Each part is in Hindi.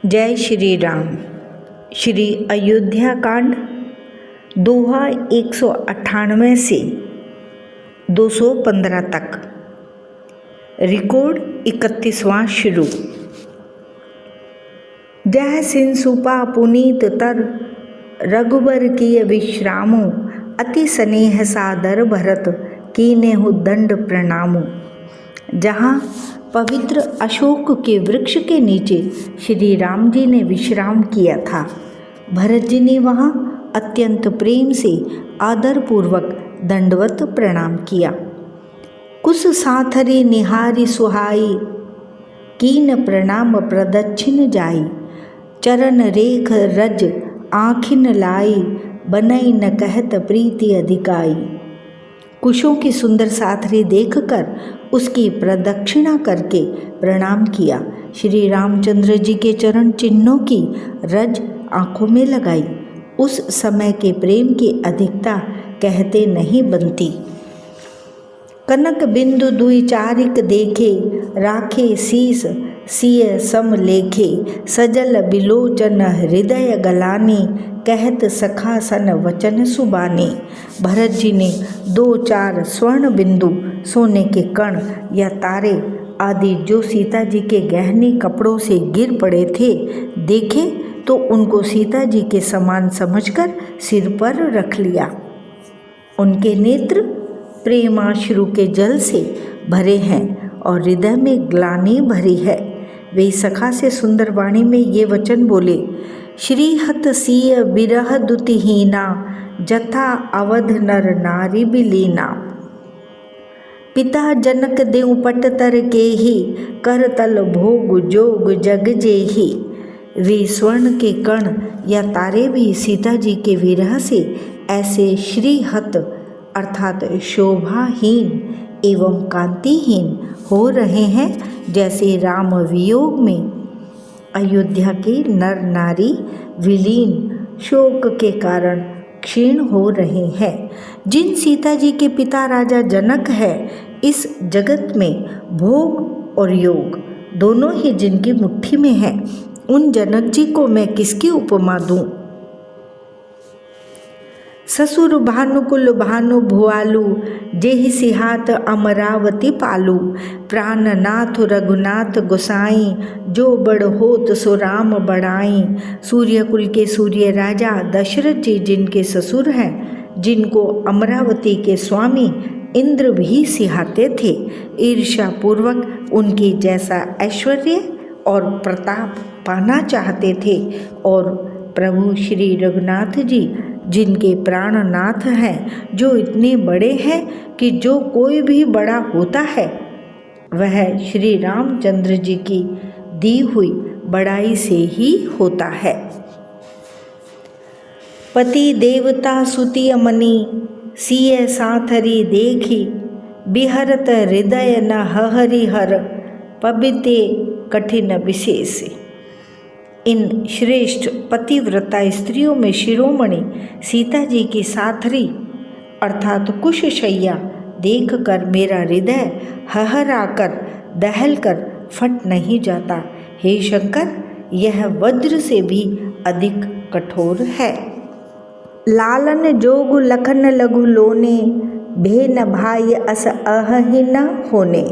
जय श्री राम। श्री अयोध्या कांड दोहा 198 से 215 तक। रिकॉर्ड 31वां शुरू। जह सिन सुपा पुनीत तर रघुबर किय विश्रामो, अति स्नेह सादर भरत कीनेहु दंड प्रणामो। जहाँ पवित्र अशोक के वृक्ष के नीचे श्री राम जी ने विश्राम किया था, भरत जी ने वहाँ अत्यंत प्रेम से आदरपूर्वक दंडवत प्रणाम किया। कुस साथरी निहारी सुहाई, कीन प्रणाम प्रदक्षिण जाई। चरण रेख रज आँखिन लाई, बनई न कहत प्रीति अधिकाई। कुशों की सुंदर साथरी देखकर उसकी प्रदक्षिणा करके प्रणाम किया। श्री रामचंद्र जी के चरण चिन्हों की रज आँखों में लगाई। उस समय के प्रेम की अधिकता कहते नहीं बनती। कनक बिंदु दुई चारिक देखे, राखे शीस सिय सम लेखे। सजल बिलोचन हृदय गलानी, कहत सखा सन वचन सुबानी। भरत जी ने 2-4 स्वर्ण बिंदु, सोने के कण या तारे आदि जो सीता जी के गहने कपड़ों से गिर पड़े थे देखे तो उनको सीता जी के समान समझकर सिर पर रख लिया। उनके नेत्र प्रेमाश्रु के जल से भरे हैं और हृदय में ग्लानि भरी है। वे सखा से सुंदर वाणी में ये वचन बोले, श्रीहत सीय बिरह दुतिहीना, जथा अवध नर नारी बिलीना। पिता जनक देव पट तर केहि, कर तल भोग जोग जग जेहि। वे स्वर्ण के कण या तारे भी सीता जी के विरह से ऐसे श्रीहत अर्थात शोभाहीन एवं कांतिहीन हो रहे हैं जैसे राम वियोग में अयोध्या के नर नारी विलीन शोक के कारण क्षीण हो रहे हैं। जिन सीता जी के पिता राजा जनक है, इस जगत में भोग और योग दोनों ही जिनकी मुट्ठी में है, उन जनक जी को मैं किसकी उपमा दूं। ससुर भानुकुल भानु भुआलु, जेहि सिहात अमरावती पालू। प्राणनाथ रघुनाथ गोसाई, जो बड़ होत सो राम बड़ाई। सूर्यकुल के सूर्य राजा दशरथ जी जिनके ससुर हैं, जिनको अमरावती के स्वामी इंद्र भी सिहाते थे, ईर्ष्या पूर्वक उनकी जैसा ऐश्वर्य और प्रताप पाना चाहते थे। और प्रभु श्री रघुनाथ जी जिनके प्राणनाथ हैं, जो इतने बड़े हैं कि जो कोई भी बड़ा होता है वह श्री रामचंद्र जी की दी हुई बड़ाई से ही होता है। पति देवता सुति अमनी, सिय साथरी देखी। बिहरत हृदय न हरि हर, पबिते कठिन विशेष। इन श्रेष्ठ पतिव्रता स्त्रियों में शिरोमणि सीता जी की साथरी अर्थात कुशशैया देखकर मेरा हृदय हहराकर दहलकर फट नहीं जाता। हे शंकर, यह वज्र से भी अधिक कठोर है। लालन जोग लखन लघु लोने, भेन भाई अस अहि न होने।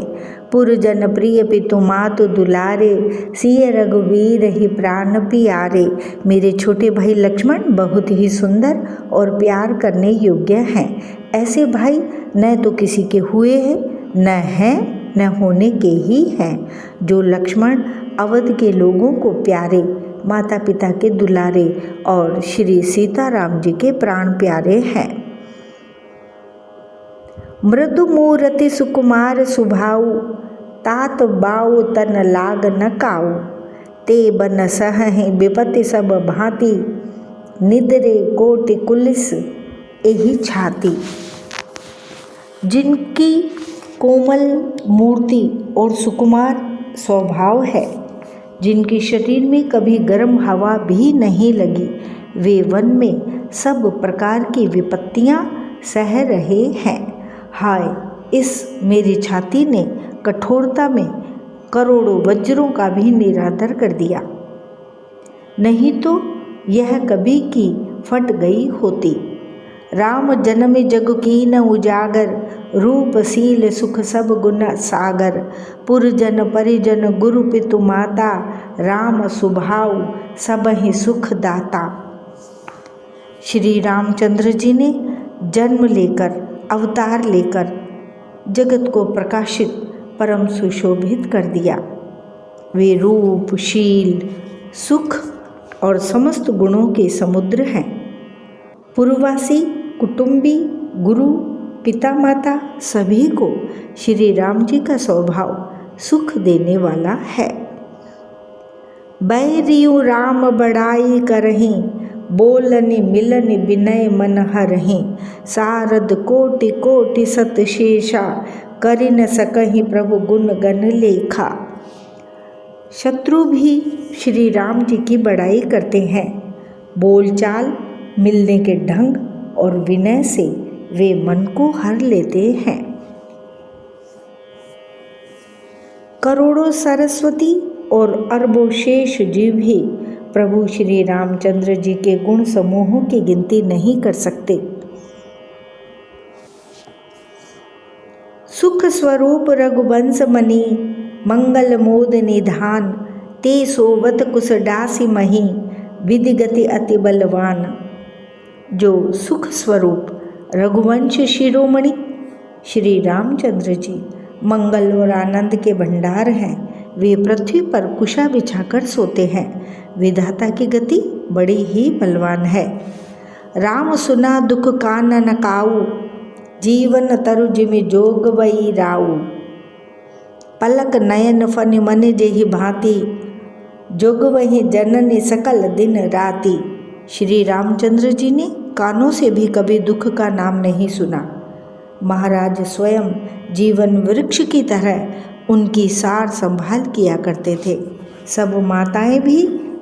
पुरजन प्रिय पितु मातु दुलारे, सिय रघुवीर ही प्राण प्यारे। मेरे छोटे भाई लक्ष्मण बहुत ही सुंदर और प्यार करने योग्य हैं। ऐसे भाई न तो किसी के हुए हैं, न हैं न होने के ही हैं। जो लक्ष्मण अवध के लोगों को प्यारे, माता पिता के दुलारे और श्री सीताराम जी के प्राण प्यारे हैं। मृदु मूरति सुकुमार सुभाऊ, तात बाऊ तन लाग न काऊ। ते बन सहहि विपत्ति सब भांति, निदरे कोटि कुलिस एहि छाती। जिनकी कोमल मूर्ति और सुकुमार स्वभाव है, जिनके शरीर में कभी गर्म हवा भी नहीं लगी, वे वन में सब प्रकार की विपत्तियां सह रहे हैं। हाय, इस मेरी छाती ने कठोरता में करोड़ों वज्रों का भी निरादर कर दिया। नहीं तो यह कभी की फट गई होती। राम जन्म जग कीन उजागर, रूप सील सुख सब गुण सागर। पुरजन परिजन गुरु पितु माता, राम सुभाव सबहि सुख दाता। श्री रामचंद्र जी ने जन्म लेकर, अवतार लेकर जगत को प्रकाशित, परम सुशोभित कर दिया। वे रूप, शील, सुख और समस्त गुणों के समुद्र हैं। पूर्ववासी, कुटुंबी, गुरु, पिता माता सभी को श्री राम जी का स्वभाव सुख देने वाला है। बैरियु राम बड़ाई करहीं, बोलनि मिलनि विनय मन हरहीं। सारद कोटि कोटि सत शेषा, करि न सकहीं प्रभु गुण गण लेखा। शत्रु भी श्री राम जी की बड़ाई करते हैं। बोलचाल, मिलने के ढंग और विनय से वे मन को हर लेते हैं। करोड़ों सरस्वती और अरबों शेष जीव भी प्रभु श्री रामचंद्र जी के गुण समूहों की गिनती नहीं कर सकते। सुख स्वरूप रघुवंश मणि, मंगल मोद निधान। ते सोवत कुश डासी मही, विधि गति अति बलवान। जो सुख स्वरूप रघुवंश शिरोमणि श्री रामचंद्र जी मंगल और आनंद के भंडार हैं, वे पृथ्वी पर कुशा बिछाकर सोते हैं। विधाता की गति बड़ी ही बलवान है। राम सुना दुख कान न काऊ, जीवन तरु जिमि जोग वही राऊ। पलक नयन फनि मन जेहि भांति, जोग वही जननी सकल दिन राति। श्री रामचंद्र जी ने कानों से भी कभी दुख का नाम नहीं सुना। महाराज स्वयं जीवन वृक्ष की तरह उनकी सार संभाल किया करते थे। सब माताएं भी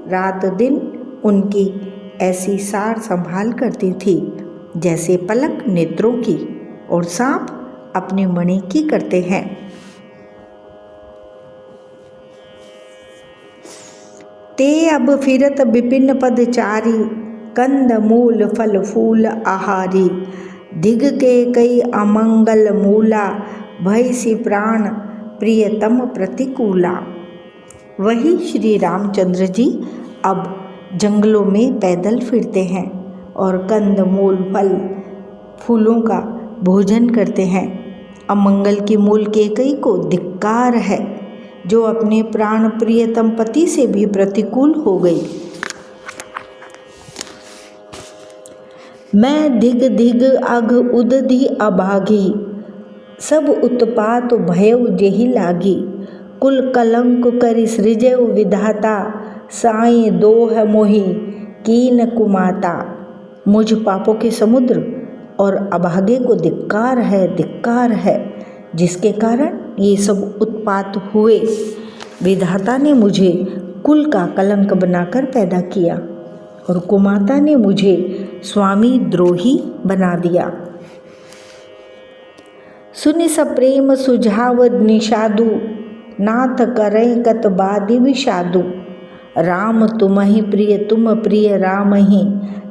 रात दिन उनकी ऐसी सार संभाल करती थी जैसे पलक नेत्रों की और सांप अपनी मणि की करते हैं। ते अब फिरत विपिन पदचारी, कंद मूल फल फूल आहारी। दिग के कई अमंगल मूला, भय सी प्राण प्रियतम प्रतिकूला। वही श्री रामचंद्र जी अब जंगलों में पैदल फिरते हैं और कंद मूल फल फूलों का भोजन करते हैं। अमंगल की मूल केकई को धिक्कार है, जो अपने प्राण प्रियतम पति से भी प्रतिकूल हो गई। मैं धिग धिग अघ उदधि अभागी, सब उत्पात भयउ जेहि लागी। कुल कलंक करि सृजउ विधाता, साई दोह मोहि कीन कुमाता। मुझ पापों के समुद्र और अभागे को धिक्कार है, जिसके कारण ये सब उत्पात हुए। विधाता ने मुझे कुल का कलंक बनाकर पैदा किया और कुमाता ने मुझे स्वामी द्रोही बना दिया। सुनि सप्रेम सुझाव निषादु, नाथ करें कत बादि विषादु। राम तुम्हि प्रिय तुम प्रिय रामहि,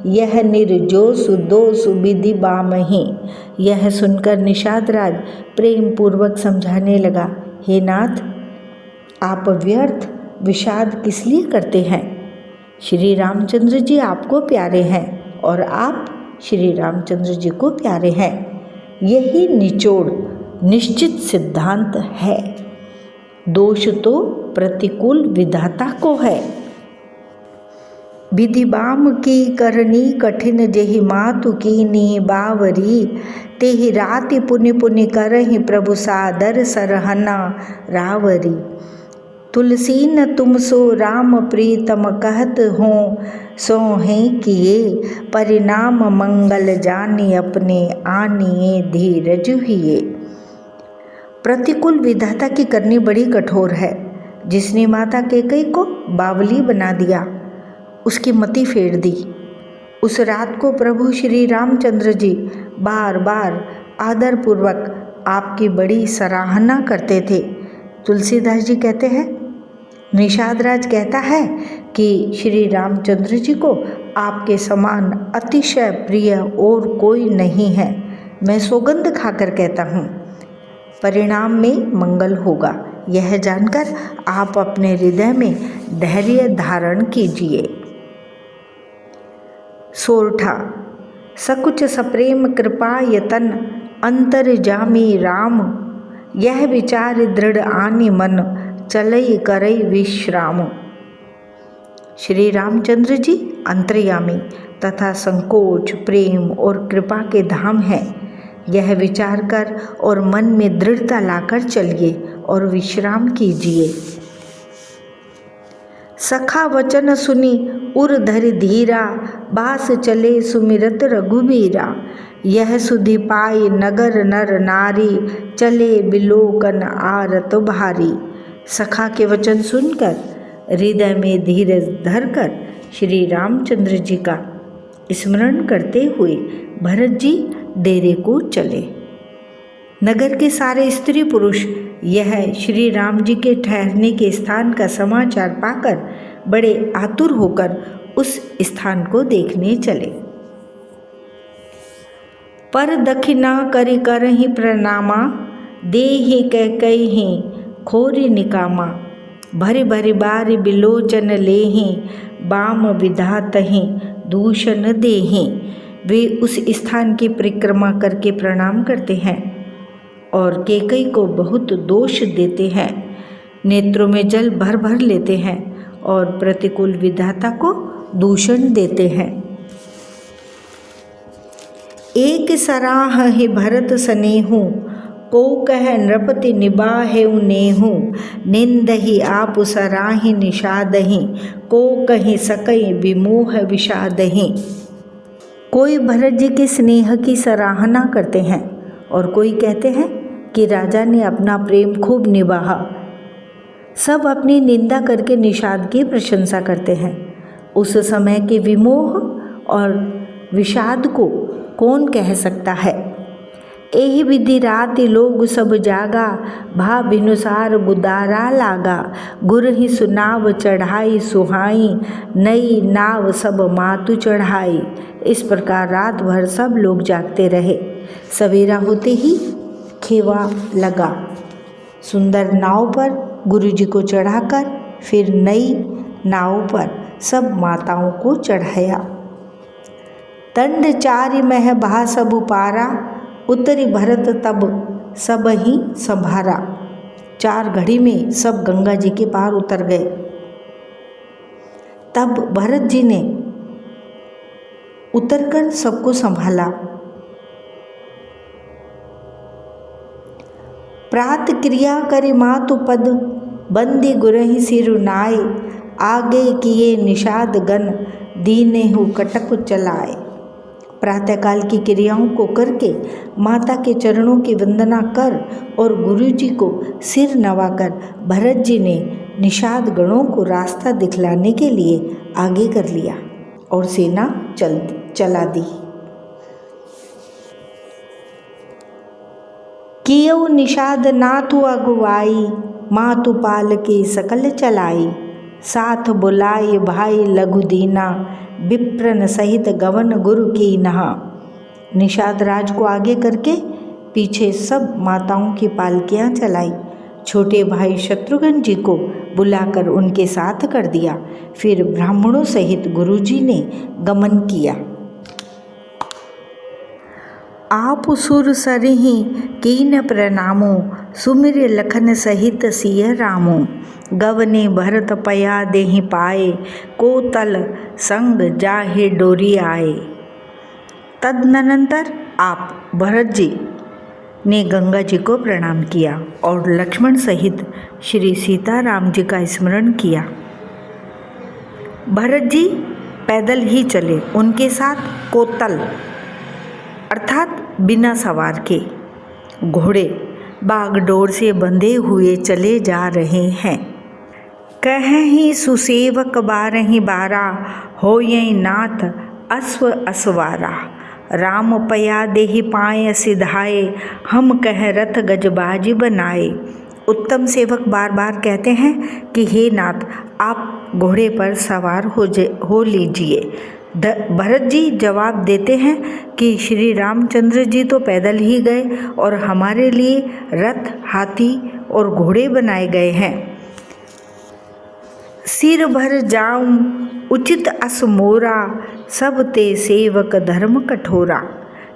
यह निर्जोसु दोसु विधि बामहि। यह सुनकर निषाद राज प्रेम पूर्वक समझाने लगा, हे नाथ, आप व्यर्थ विषाद किस लिए करते हैं? श्री रामचंद्र जी आपको प्यारे हैं और आप श्री रामचंद्र जी को प्यारे हैं। यही निचोड़ निश्चित सिद्धांत है। दोष तो प्रतिकूल विधाता को है। विधि बाम की करनी कठिन, जेहि मातु कीनी बावरी। तेहि राति पुनि पुनि करहि, प्रभु सादर सरहना रावरी। तुलसी न तुम सो राम प्रीतम, कहत हो सो हैं किए। परिणाम मंगल जानी, अपने आनिए धीरज हिए। प्रतिकूल विधाता की करनी बड़ी कठोर है। जिसने माता कैकेयी को बावली बना दिया, उसकी मति फेर दी। उस रात को प्रभु श्री रामचंद्र जी बार बार आदरपूर्वक आपकी बड़ी सराहना करते थे। तुलसीदास जी कहते हैं, निषाद राज कहता है कि श्री रामचंद्र जी को आपके समान अतिशय प्रिय और कोई नहीं है। मैं सौगंध खाकर कहता हूँ, परिणाम में मंगल होगा। यह जानकर आप अपने हृदय में धैर्य धारण कीजिए। सोरठा। सकुच सप्रेम कृपा यतन अंतर्जामी राम, यह विचार दृढ़ आनि मन चलई करई विश्राम। श्री रामचंद्र जी अंतर्यामी तथा संकोच, प्रेम और कृपा के धाम हैं। यह विचार कर और मन में दृढ़ता लाकर चलिए और विश्राम कीजिए। सखा वचन सुनी उर धरि धीरा, बास चले सुमिरत रघुबीरा। यह सुधि पाई नगर नर नारी, चले बिलोकन आरत भारी। सखा के वचन सुनकर हृदय में धीरज धरकर श्री रामचंद्र जी का स्मरण करते हुए भरत जी डेरे को चले। नगर के सारे स्त्री पुरुष यह श्री राम जी के ठहरने के स्थान का समाचार पाकर बड़े आतुर होकर उस स्थान को देखने चले। पर दक्षिणा करि करहि प्रणामा, देहि कैकहि खोरि निकामा। भरि भरि बारि बिलोचन लेहि, बाम विधातहि दूषण देहि। वे उस स्थान की परिक्रमा करके प्रणाम करते हैं और कैकई को बहुत दोष देते हैं, नेत्रों में जल भर भर लेते हैं और प्रतिकूल विधाता को दूषण देते हैं। एक सराह हे भरत सनेहु, को कह नृपति निबाहेउ नेहु। निंदहि आप सराहि निषादहि, को कहि सकई विमोह विषादहि। कोई भरत जी के स्नेह की सराहना करते हैं और कोई कहते हैं कि राजा ने अपना प्रेम खूब निभाया। सब अपनी निंदा करके निषाद की प्रशंसा करते हैं। उस समय के विमोह और विषाद को कौन कह सकता है। एहि विधि राति लोग सब जागा, भा बिनुसार गुदारा लागा। गुरहि सुनाव चढ़ाई सुहाई, नई नाव सब मातु चढ़ाई। इस प्रकार रात भर सब लोग जागते रहे। सवेरा होते ही खेवा लगा। सुंदर नाव पर गुरु जी को चढ़ाकर फिर नई नाव पर सब माताओं को चढ़ाया। दंड चारि मह भा सब पारा, उतरी भरत तब सब ही संभारा। 4 घड़ी में सब गंगा जी के पार उतर गए। तब भरत जी ने उतरकर सबको संभाला। प्रात क्रिया करे मातु पद, बंदी गुरहि सिरु नाय। आगे किए निषाद गण, दीनेहु कटक चलाए। प्रातःकाल की क्रियाओं को करके माता के चरणों की वंदना कर और गुरु जी को सिर नवाकर भरत जी ने निषाद गणों को रास्ता दिखलाने के लिए आगे कर लिया और सेना चला दी। कियो निषाद नाथु अगुवाई, मातु पाल के सकल चलाई। साथ बुलाए भाई लघु दीना, विप्रन सहित गवन गुरु की नहा। निषाद राज को आगे करके पीछे सब माताओं की पालकियां चलाई। छोटे भाई शत्रुघ्न जी को बुलाकर उनके साथ कर दिया। फिर ब्राह्मणों सहित गुरुजी ने गमन किया। आप सुर सरहि कीन प्रणामो, सुमिर लखन सहित सिय रामो। गवने भरत पया देहि पाए, को तल संग जाहे डोरी आए। तदनंतर आप भरत जी ने गंगा जी को प्रणाम किया और लक्ष्मण सहित श्री सीताराम जी का स्मरण किया। भरत जी पैदल ही चले। उनके साथ कोतल अर्थात बिना सवार के घोड़े बागडोर से बंधे हुए चले जा रहे हैं। कहहि सुसेवक बारहि बारा, होयहि नाथ अश्व असवारा। राम पया देहि पाए सिधाए, हम कह रथ गजबाज बनाए। उत्तम सेवक बार बार कहते हैं कि हे नाथ, आप घोड़े पर सवार हो लीजिए। भरत जी जवाब देते हैं कि श्री रामचंद्र जी तो पैदल ही गए और हमारे लिए रथ, हाथी और घोड़े बनाए गए हैं। सिर भर जाऊं उचित अस मोरा, सब ते सेवक धर्म कठोरा।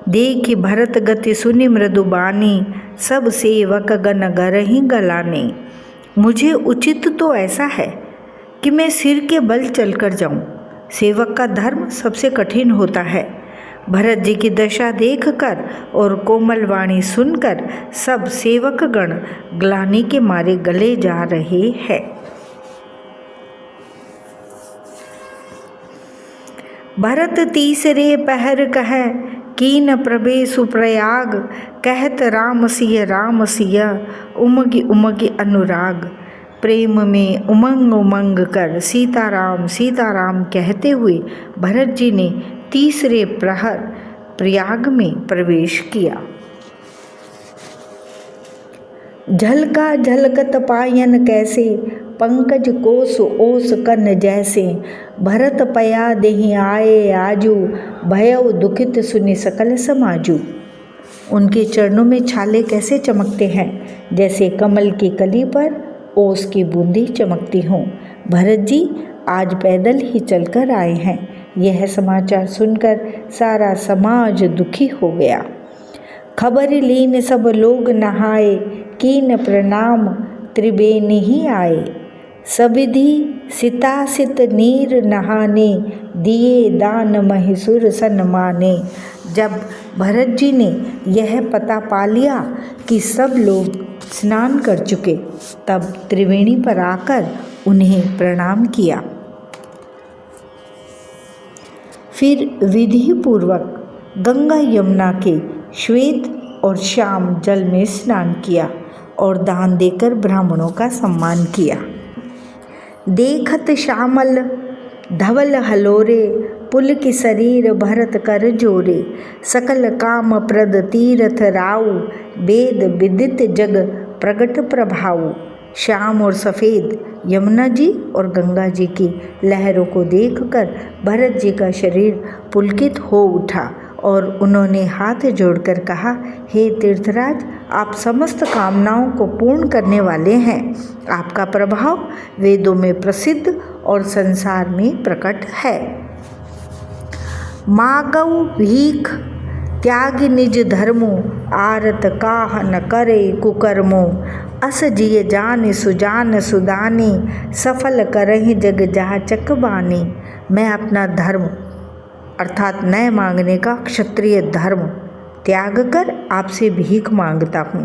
देखि भरत गति सुनि मृदु बानी, सब सेवक गन गरहि गलाने। मुझे उचित तो ऐसा है कि मैं सिर के बल चलकर जाऊं। सेवक का धर्म सबसे कठिन होता है। भरत जी की दशा देखकर और कोमल वाणी सुनकर सब सेवक गण ग्लानि के मारे गले जा रहे हैं। भरत तीसरे पहर कह, कीन प्रवेशु प्रयाग। कहत राम सिय उमगी उमगी अनुराग। प्रेम में उमंग उमंग कर सीताराम कहते हुए भरत जी ने तीसरे प्रहर प्रयाग में प्रवेश किया। झलका झलकत पायन कैसे, पंकज कोस ओस कन जैसे। भरत पया देहि आए आजू, भयउ दुखित सुनि सकल समाजू। उनके चरणों में छाले कैसे चमकते हैं, जैसे कमल की कली पर ओस की बूंदी चमकती हों। भरत जी आज पैदल ही चलकर आए हैं। यह समाचार सुनकर सारा समाज दुखी हो गया। खबर लीन सब लोग नहाए, कीन प्रणाम त्रिबेनी ही आए। सविधि सितासित नीर नहाने, दिए दान महिषुर सन्माने। जब भरत जी ने यह पता पा लिया कि सब लोग स्नान कर चुके, तब त्रिवेणी पर आकर उन्हें प्रणाम किया। फिर विधि पूर्वक गंगा यमुना के श्वेत और श्याम जल में स्नान किया और दान देकर ब्राह्मणों का सम्मान किया। देखत श्यामल धवल हलोरे, पुल की शरीर भरत कर जोरे। सकल काम प्रद तीरथ राउ, वेद विदित जग प्रगट प्रभाऊ। श्याम और सफ़ेद यमुना जी और गंगा जी की लहरों को देखकर भरत जी का शरीर पुलकित हो उठा और उन्होंने हाथ जोड़कर कहा, हे तीर्थराज, आप समस्त कामनाओं को पूर्ण करने वाले हैं। आपका प्रभाव वेदों में प्रसिद्ध और संसार में प्रकट है। मागऊ भीख त्याग निज धर्मो, आरत काह न करे कुकर्मो। अस जिय जान सुजान सुदानी, सफल करहि जग जाचक बानी। मैं अपना धर्म अर्थात न्याय मांगने का क्षत्रिय धर्म त्याग कर आपसे भीख मांगता हूँ।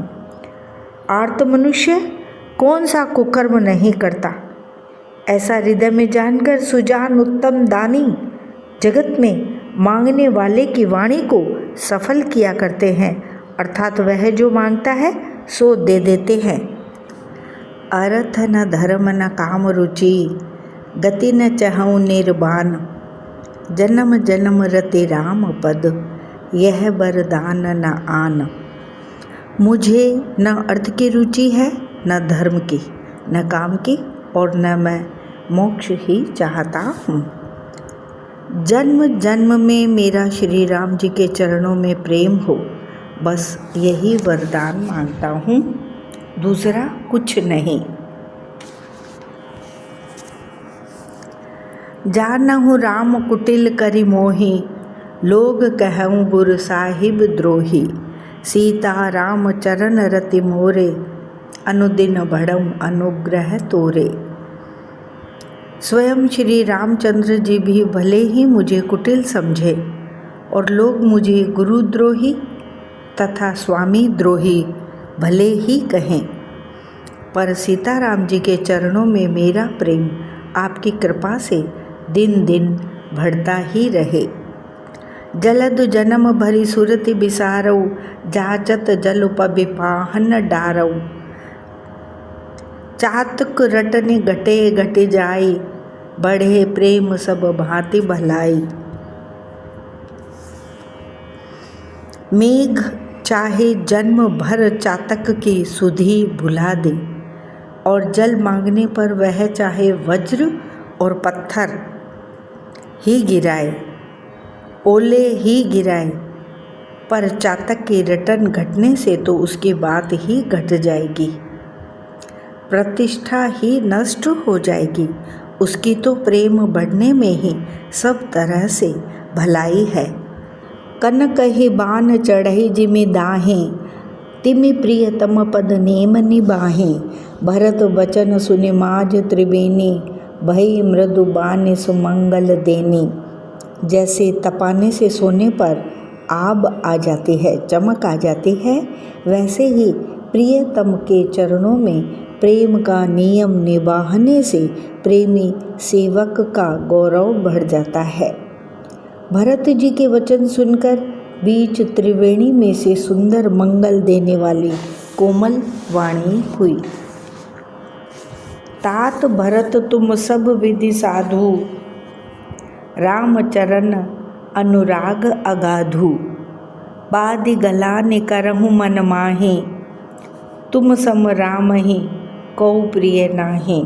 आर्त मनुष्य कौन सा कुकर्म नहीं करता, ऐसा हृदय में जानकर सुजान उत्तम दानी जगत में मांगने वाले की वाणी को सफल किया करते हैं, अर्थात वह जो मांगता है सो दे देते हैं। अर्थ न धर्म न काम रुचि, गति न चहु निर्बान। जन्म जन्म रते राम पद, यह वरदान न आन। मुझे न अर्थ की रुचि है, न धर्म की, न काम की, और न मैं मोक्ष ही चाहता हूँ। जन्म जन्म में मेरा श्री राम जी के चरणों में प्रेम हो, बस यही वरदान मांगता हूँ, दूसरा कुछ नहीं। जानहु राम कुटिल करि मोहि, लोग कहऊँ गुरु साहिब द्रोही। सीता राम चरण रति मोरे, अनुदिन बढ़ऊँ अनुग्रह तोरे। स्वयं श्री रामचंद्र जी भी भले ही मुझे कुटिल समझे और लोग मुझे गुरुद्रोही तथा स्वामी द्रोही भले ही कहें, पर सीताराम जी के चरणों में मेरा प्रेम आपकी कृपा से दिन दिन बढ़ता ही रहे। जलद जन्म भरी सुरति बिसारऊ, जाचत जल पबिपाहन डारऊ। चातक रटने घटे घटे जाई, बढ़े प्रेम सब भांति भलाई। मेघ चाहे जन्म भर चातक की सुधि भुला दे, और जल मांगने पर वह चाहे वज्र और पत्थर ही गिराए, ओले ही गिराए, पर चातक के रटन घटने से तो उसकी बात ही घट जाएगी, प्रतिष्ठा ही नष्ट हो जाएगी। उसकी तो प्रेम बढ़ने में ही सब तरह से भलाई है। कनक ही बान चढ़ई जिमि दाहें, तिमि प्रियतम पद नेम निबाहें। भरत बचन सुनि माज त्रिवेणी, भई मृदु बान सुमंगल देनी। जैसे तपाने से सोने पर आब आ जाती है, चमक आ जाती है, वैसे ही प्रियतम के चरणों में प्रेम का नियम निभाने से प्रेमी सेवक का गौरव बढ़ जाता है। भरत जी के वचन सुनकर बीच त्रिवेणी में से सुंदर मंगल देने वाली कोमल वाणी हुई। तात भरत तुम सब विधि साधु, राम चरण अनुराग अगाधु। बादि गलान करहु मन माहे, तुम सम राम ही कौ प्रिय नाहे।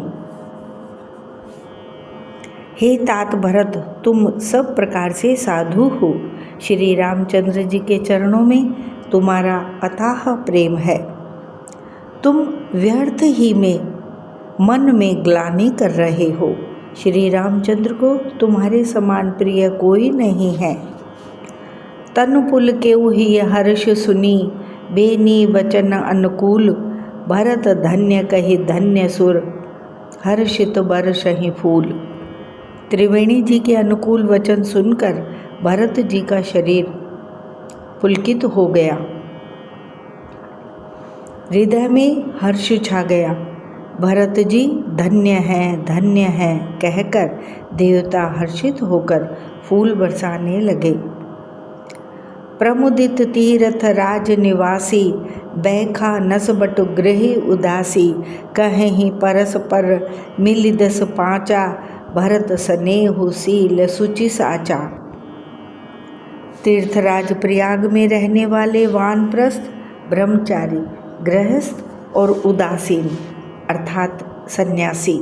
हे तात भरत, तुम सब प्रकार से साधु हो। श्री रामचंद्र जी के चरणों में तुम्हारा अथाह प्रेम है। तुम व्यर्थ ही में मन में ग्लानि कर रहे हो। श्री रामचंद्र को तुम्हारे समान प्रिय कोई नहीं है। तनु पुल केउ ही हर्ष सुनी, बेनी वचन अनुकूल। भरत धन्य कहि धन्य सुर, हर्षित बरसहि फूल। त्रिवेणी जी के अनुकूल वचन सुनकर भरत जी का शरीर पुलकित हो गया, हृदय में हर्ष छा गया। भरत जी धन्य है कहकर देवता हर्षित होकर फूल बरसाने लगे। प्रमुदित तीरथ राज निवासी, बैखा नसबट गृह उदासी। कहीं परस पर मिलि दस पाँचा, भरत स्नेहु सील सुचि साचा। तीर्थराज प्रयाग में रहने वाले वानप्रस्थ, ब्रह्मचारी, गृहस्थ और उदासीन अर्थात सन्यासी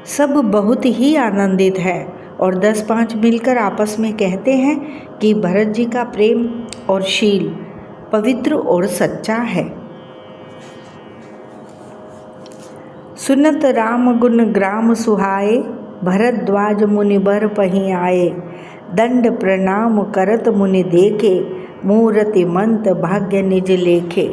सब बहुत ही आनंदित है और 10-5 मिलकर आपस में कहते हैं कि भरत जी का प्रेम और शील पवित्र और सच्चा है। सुनत राम गुण ग्राम सुहाए, भरद्वाज मुनि बर पहीं आए। दंड प्रणाम करत मुनि देखे, मूरति मंत भाग्य निज लेखे।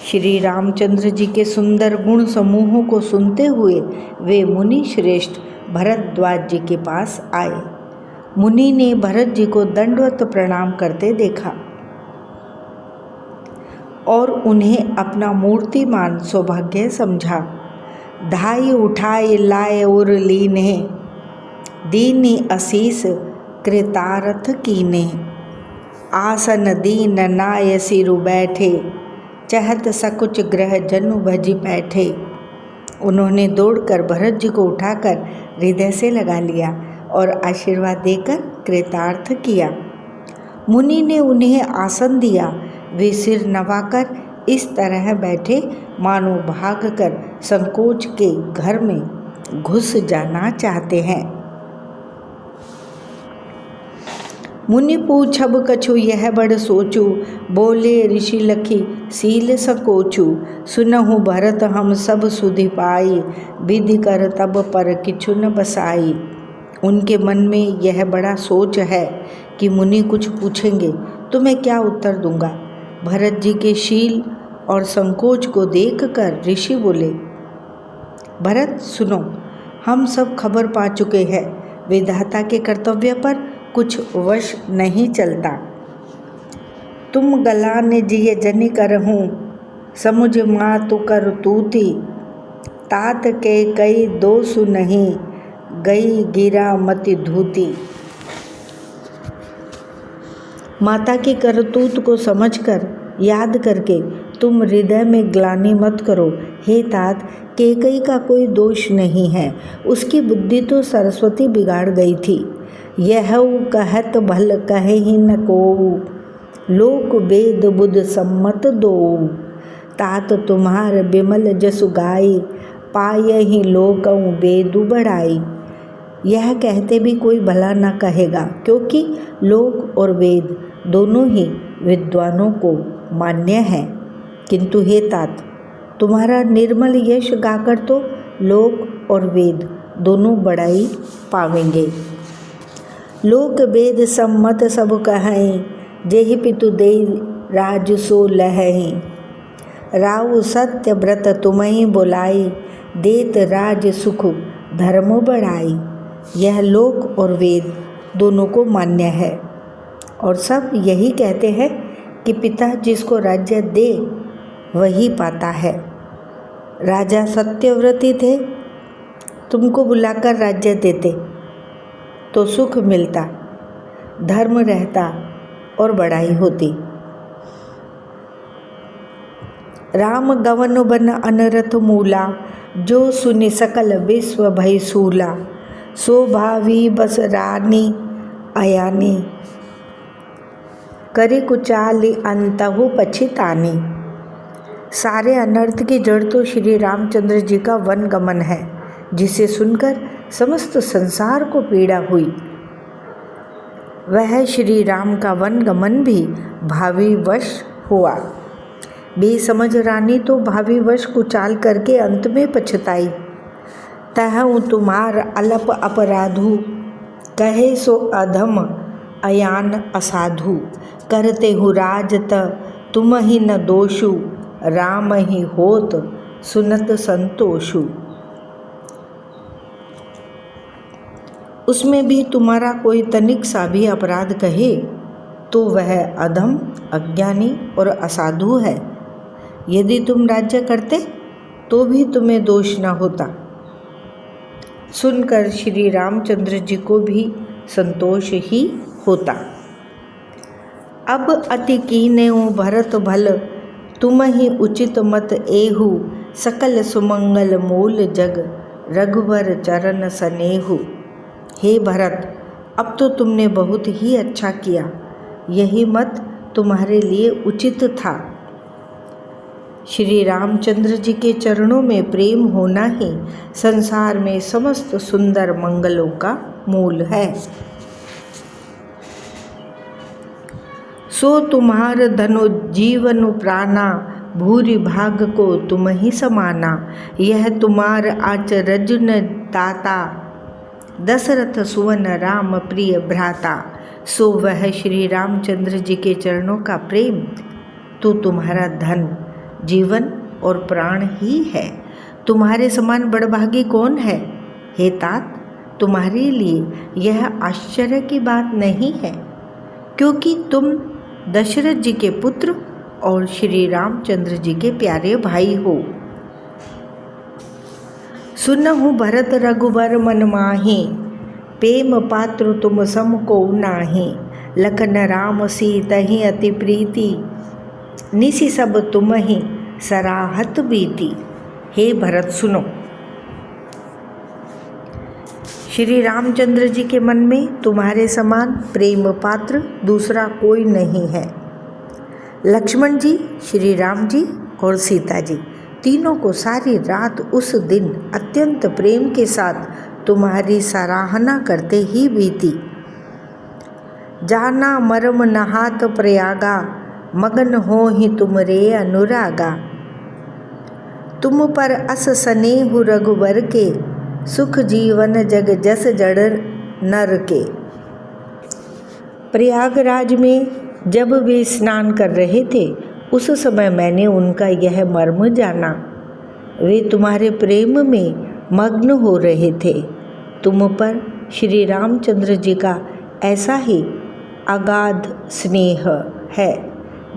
श्री रामचंद्र जी के सुंदर गुण समूहों को सुनते हुए वे मुनि श्रेष्ठ भरद्वाज जी के पास आए। मुनि ने भरत जी को दंडवत प्रणाम करते देखा और उन्हें अपना मूर्तिमान सौभाग्य समझा। धाई उठाए लाए उर लीने, दीनी असीस कृतारथ कीने। आसन दीन नाय सिरु बैठे, चहत सकुच ग्रह जनु भजी बैठे। उन्होंने दौड़कर भरत जी को उठाकर हृदय से लगा लिया और आशीर्वाद देकर कृतार्थ किया। मुनि ने उन्हें आसन दिया। वे सिर नवाकर इस तरह बैठे मानो भागकर संकोच के घर में घुस जाना चाहते हैं। मुनि पूछब कछु यह बड़ सोचू, बोले ऋषि लखी सील संकोचू। सुनहु भरत हम सब सुधि पाई, विधि कर तब पर किछु न बसाई। उनके मन में यह बड़ा सोच है कि मुनि कुछ पूछेंगे तो मैं क्या उत्तर दूंगा। भरत जी के शील और संकोच को देखकर ऋषि बोले, भरत सुनो, हम सब खबर पा चुके हैं। विधाता के कर्तव्य पर कुछ वश नहीं चलता। तुम गलाने जिये जनि करहूँ, समुझ मातु कर तूती। तात के कई दोषु नहीं, गई गिरा मति धूती। माता की करतूत को समझकर याद करके तुम हृदय में ग्लानि मत करो। हे तात, केकई का कोई दोष नहीं है, उसकी बुद्धि तो सरस्वती बिगाड़ गई थी। यह कहत भल कहे ही न कोऊ, लोक वेद बुध सम्मत दोऊ। तात तुम्हार बिमल जसु गाई, पायहि लोकऊँ बेदु बढ़ाई। यह कहते भी कोई भला न कहेगा, क्योंकि लोक और वेद दोनों ही विद्वानों को मान्य है। किंतु हे तात, तुम्हारा निर्मल यश गाकर तो लोक और वेद दोनों बड़ाई पावेंगे। लोक वेद सम्मत सब कहें, जेहि पितु दे राज सो लहहीं। राव सत्य व्रत तुम्हि बुलाई, देत राज सुख धर्म बढ़ाई। यह लोक और वेद दोनों को मान्य है और सब यही कहते हैं कि पिता जिसको राज्य दे वही पाता है। राजा सत्यव्रती थे, तुमको बुलाकर राज्य देते तो सुख मिलता, धर्म रहता और बढ़ाई होती। राम गवन बन अनरथ मूला, जो सुनि सकल विश्व भय सूला। सो भावी बस रानी अयानी, करे कुचाली अंतहु पछितानी। सारे अनर्थ की जड़ तो श्री रामचंद्र जी का वन गमन है, जिसे सुनकर समस्त संसार को पीड़ा हुई। वह श्री राम का वन गमन भी भावी वश हुआ। बेसमझ रानी तो भावी वश कुचाल करके अंत में पछताई। तहु तुम्हार अलप अपराधु, कहे सो अधम अयान असाधु। करते हूँ राज त तुम ही न दोषु, राम ही होत सुनत संतोषु। उसमें भी तुम्हारा कोई तनिक सा भी अपराध कहे तो वह अधम, अज्ञानी और असाधु है। यदि तुम राज्य करते तो भी तुम्हें दोष न होता। सुनकर श्री रामचंद्र जी को भी संतोष ही होता। अब अति कीन्हेउ भरत भल, तुम ही उचित मत एहु। सकल सुमंगल मूल जग, रघुवर चरण सनेहु। हे भरत, अब तो तुमने बहुत ही अच्छा किया, यही मत तुम्हारे लिए उचित था। श्री रामचंद्र जी के चरणों में प्रेम होना ही संसार में समस्त सुंदर मंगलों का मूल है। सो तुम्हार धनो जीवन प्राणा, भूरि भाग को तुम ही समाना। यह तुम्हार आचरज न दाता, दशरथ सुवन राम प्रिय भ्राता। सो वह श्री रामचंद्र जी के चरणों का प्रेम तो तुम्हारा धन, जीवन और प्राण ही है। तुम्हारे समान बड़भागी कौन है? हे तात, तुम्हारे लिए यह आश्चर्य की बात नहीं है, क्योंकि तुम दशरथ जी के पुत्र और श्री रामचंद्र जी के प्यारे भाई हो। सुनहु भरत रघुबर मन माहि, प्रेम पात्र तुम सम को नाही। लखन राम सीतहि अति प्रीति, निसि सब तुम ही सराहत बीती। हे भरत सुनो, श्री रामचंद्र जी के मन में तुम्हारे समान प्रेम पात्र दूसरा कोई नहीं है। लक्ष्मण जी, श्री राम जी और सीता जी तीनों को सारी रात उस दिन अत्यंत प्रेम के साथ तुम्हारी सराहना करते ही बीती। जाना मरम नहात प्रयागा, मगन हो ही तुम रे अनुरागा। तुम पर अस स्नेहु रघुबर के, सुख जीवन जग जस जड़ नर के। प्रयागराज में जब वे स्नान कर रहे थे, उस समय मैंने उनका यह मर्म जाना। वे तुम्हारे प्रेम में मग्न हो रहे थे। तुम पर श्री रामचंद्र जी का ऐसा ही अगाध स्नेह है,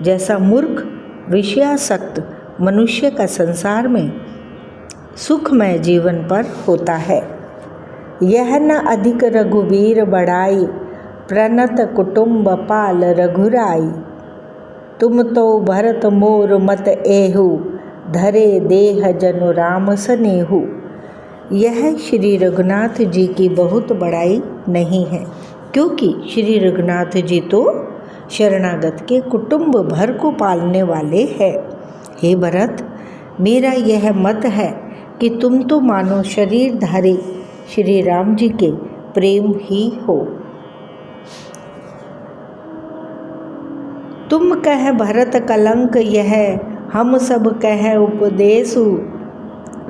जैसा मूर्ख विषयासक्त मनुष्य का संसार में सुखमय जीवन पर होता है। यह न अधिक रघुवीर बढ़ाई, प्रणत कुटुंब पाल रघुराई। तुम तो भरत मोर मत एहु, धरे देह जनु राम सनेहु। यह श्री रघुनाथ जी की बहुत बड़ाई नहीं है, क्योंकि श्री रघुनाथ जी तो शरणागत के कुटुंब भर को पालने वाले हैं। हे भरत, मेरा यह मत है कि तुम तो मानो शरीरधारी श्री राम जी के प्रेम ही हो। तुम कह भरत कलंक यह, हम सब कह उपदेशु।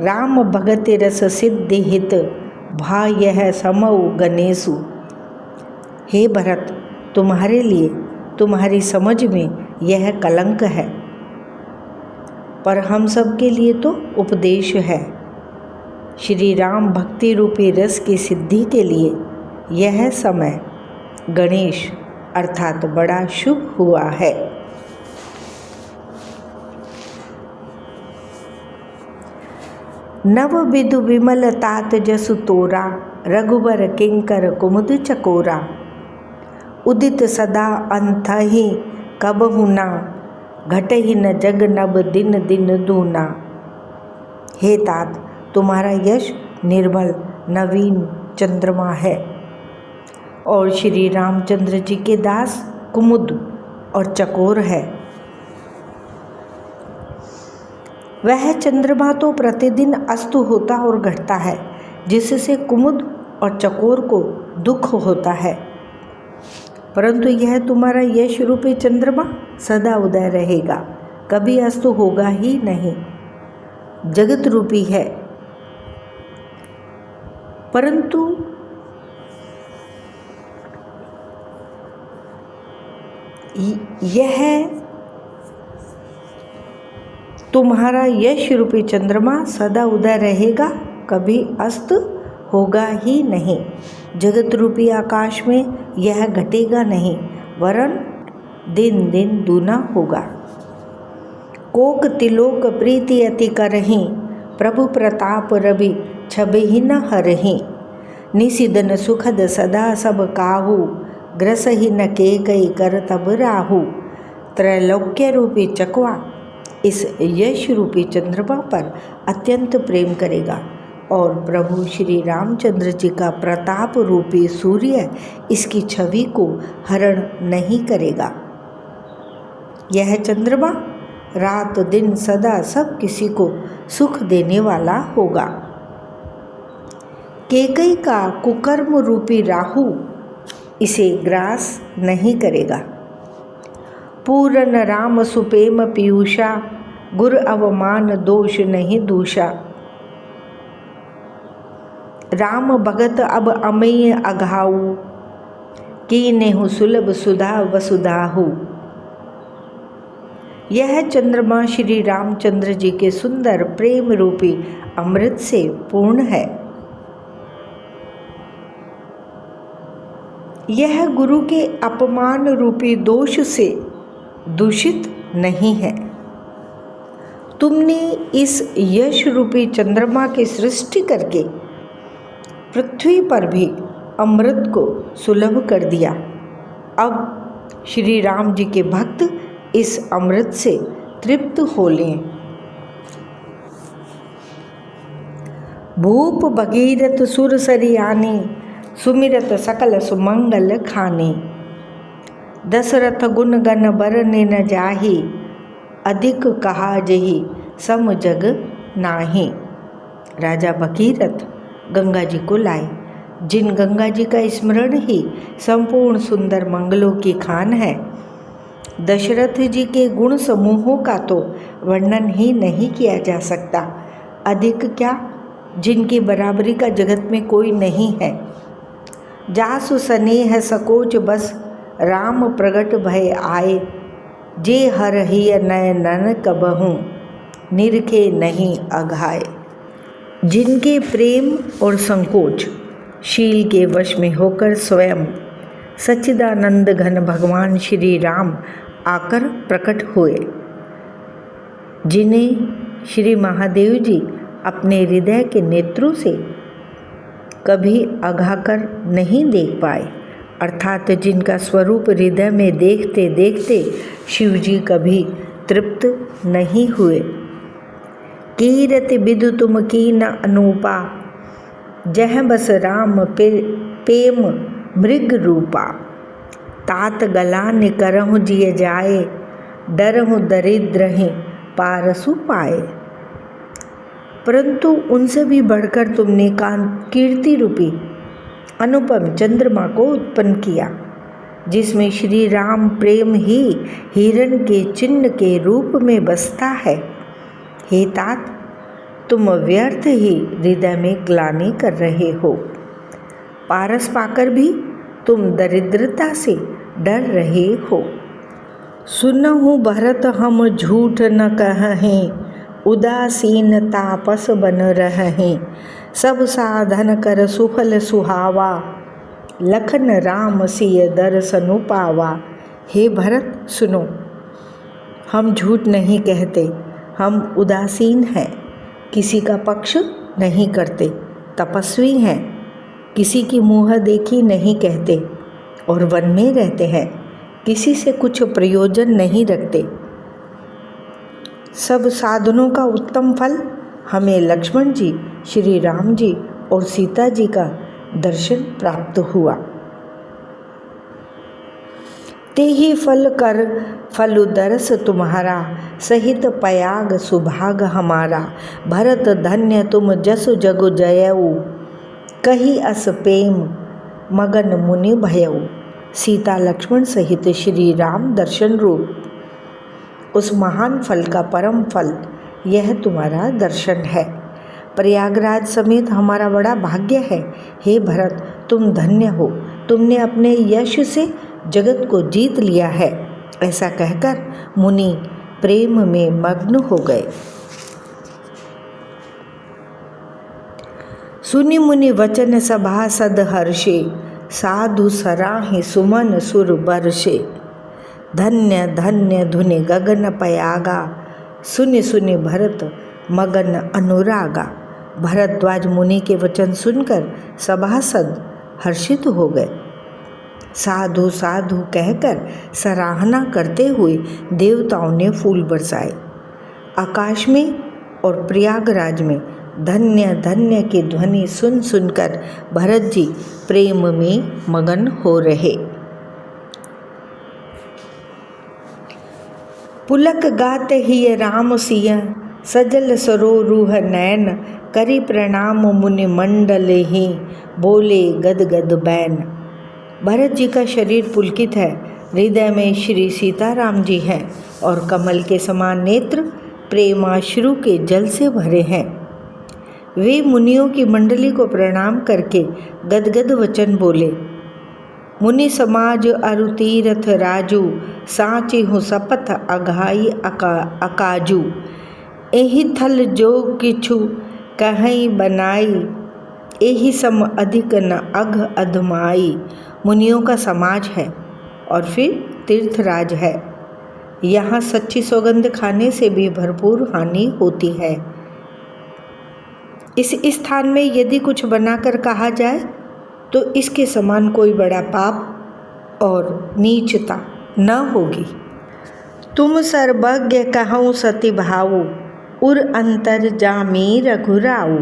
राम भगत रस सिद्धि हित, भा यह समऊ गणेशु। हे भरत, तुम्हारे लिए तुम्हारी समझ में यह कलंक है, पर हम सब के लिए तो उपदेश है। श्री राम भक्ति रूपी रस की सिद्धि के लिए यह समय गणेश अर्थात बड़ा शुभ हुआ है। नव विधु विमल तात जसु तोरा, रघुबर किंकर कुमुद चकोरा। उदित सदा अंतहि कबहु ना, घटहि न जग नब दिन दिन दूना। हे तात, तुम्हारा यश निर्मल नवीन चंद्रमा है और श्री रामचंद्र जी के दास कुमुद और चकोर है। वह चंद्रमा तो प्रतिदिन अस्त होता और घटता है, जिससे कुमुद और चकोर को दुख होता है, परंतु यह तुम्हारा यश रूपी चंद्रमा सदा उदय रहेगा, कभी अस्त होगा ही नहीं। जगत रूपी है, परंतु यह तुम्हारा यश रूपी चंद्रमा सदा उदय रहेगा, कभी अस्त होगा ही नहीं। जगत रूपी आकाश में यह घटेगा नहीं, वरन दिन दिन दूना होगा। कोक तिलोक प्रीति अति करहीं, प्रभु प्रताप रवि छबहि न हरहीं। निशिदन सुखद सदा सब काहू, ग्रसहि न के कई कर तब राहु। त्रैलोक्य रूपी चकवा इस यश रूपी चंद्रमा पर अत्यंत प्रेम करेगा और प्रभु श्री रामचंद्र जी का प्रताप रूपी सूर्य इसकी छवि को हरण नहीं करेगा। यह चंद्रमा रात दिन सदा सब किसी को सुख देने वाला होगा। केकई का कुकर्म रूपी राहु इसे ग्रास नहीं करेगा। पूरन राम सुपेम पीयूषा, गुर अवमान दोष नहीं दूषा। राम भगत अब अमेय अघाऊ, कीनेहु सुलभ सुधा वसुधाहु। यह चंद्रमा श्री रामचंद्र जी के सुंदर प्रेम रूपी अमृत से पूर्ण है। यह गुरु के अपमान रूपी दोष से दूषित नहीं है। तुमने इस यश रूपी चंद्रमा की सृष्टि करके पृथ्वी पर भी अमृत को सुलभ कर दिया। अब श्री राम जी के भक्त इस अमृत से तृप्त हो लें। भूप भगीरथ सुर सरियानी, सुमिरत सकल सुमंगल खानी। दशरथ गुण गण बरने न जाहि, अधिक कहा जही सम जग नाही। राजा भगीरथ गंगा जी को लाए, जिन गंगा जी का स्मरण ही संपूर्ण सुंदर मंगलों की खान है। दशरथ जी के गुण समूहों का तो वर्णन ही नहीं किया जा सकता, अधिक क्या जिनकी बराबरी का जगत में कोई नहीं है। जासु स्नेह सकोच बस राम प्रगट भय आए, जे हर ही नयनन कबहूँ निरखे नहीं अघाए। जिनके प्रेम और संकोच शील के वश में होकर स्वयं सच्चिदानंद घन भगवान श्री राम आकर प्रकट हुए, जिन्हें श्री महादेव जी अपने हृदय के नेत्रों से कभी अघाकर नहीं देख पाए, अर्थात जिनका स्वरूप हृदय में देखते देखते शिव जी कभी तृप्त नहीं हुए। कीरति बिदु तुम की न अनूपा, जह बस राम प्रेम मृग रूपा। तात गलान करहु जिय जाए, डरहु दरिद्र ही पारसु पाए। परंतु उनसे भी बढ़कर तुमने कीर्ति रूपी अनुपम चंद्रमा को उत्पन्न किया, जिसमें श्री राम प्रेम ही हिरण के चिन्ह के रूप में बसता है। हे तात, तुम व्यर्थ ही हृदय में ग्लानि कर रहे हो। पारस पाकर भी तुम दरिद्रता से डर रहे हो। सुनहु भरत हम झूठ न कहें, उदासीन तापस बन रहें। सब साधन कर सुफल सुहावा, लखन राम सिय दर्शनु पावा। हे भरत सुनो, हम झूठ नहीं कहते, हम उदासीन हैं, किसी का पक्ष नहीं करते, तपस्वी हैं, किसी की मुँह देखी नहीं कहते और वन में रहते हैं, किसी से कुछ प्रयोजन नहीं रखते। सब साधनों का उत्तम फल हमें लक्ष्मण जी, श्री राम जी और सीता जी का दर्शन प्राप्त हुआ। ते ही फल कर फल दरस तुम्हारा, सहित पयाग सुभाग हमारा। भरत धन्य तुम जसु जगु जयऊ, कही अस प्रेम मगन मुनि भयऊ। सीता लक्ष्मण सहित श्री राम दर्शन रूप उस महान फल का परम फल यह तुम्हारा दर्शन है। प्रयागराज समेत हमारा बड़ा भाग्य है। हे भरत, तुम धन्य हो, तुमने अपने यश से जगत को जीत लिया है। ऐसा कहकर मुनि प्रेम में मग्न हो गए। सुनि मुनि वचन सभासद हर्षे, साधु सराहि सुमन सुर बरषे। धन्य धन्य धुनि गगन पयागा, सुनि सुनि भरत मगन अनुरागा। भरद्वाज मुनि के वचन सुनकर सभासद हर्षित हो गए। साधु साधु कहकर सराहना करते हुए देवताओं ने फूल बरसाए। आकाश में और प्रयागराज में धन्य धन्य की ध्वनि सुन सुनकर भरत जी प्रेम में मगन हो रहे। पुलक गात ही राम सिय, सजल सरोरुह नैन। करी प्रणाम मुनि मंडल ही, बोले गद गद बैन। भरत जी का शरीर पुलकित है, हृदय में श्री सीताराम जी हैं और कमल के समान नेत्र प्रेमाश्रु के जल से भरे हैं। वे मुनियों की मंडली को प्रणाम करके गदगद वचन बोले। मुनि समाज अरु तीरथ राजू, साची हूँ सपथ अघाई अकाजू। एहि थल जो किछु कहीं बनाई, एहि सम अधिक न अघ अधमाई। मुनियों का समाज है और फिर तीर्थराज है। यहाँ सच्ची सौगंध खाने से भी भरपूर हानि होती है। इस स्थान में यदि कुछ बनाकर कहा जाए तो इसके समान कोई बड़ा पाप और नीचता न होगी। तुम सर्वज्ञ कहूँ सति भाऊ, उर अंतर जामी रघुराऊ।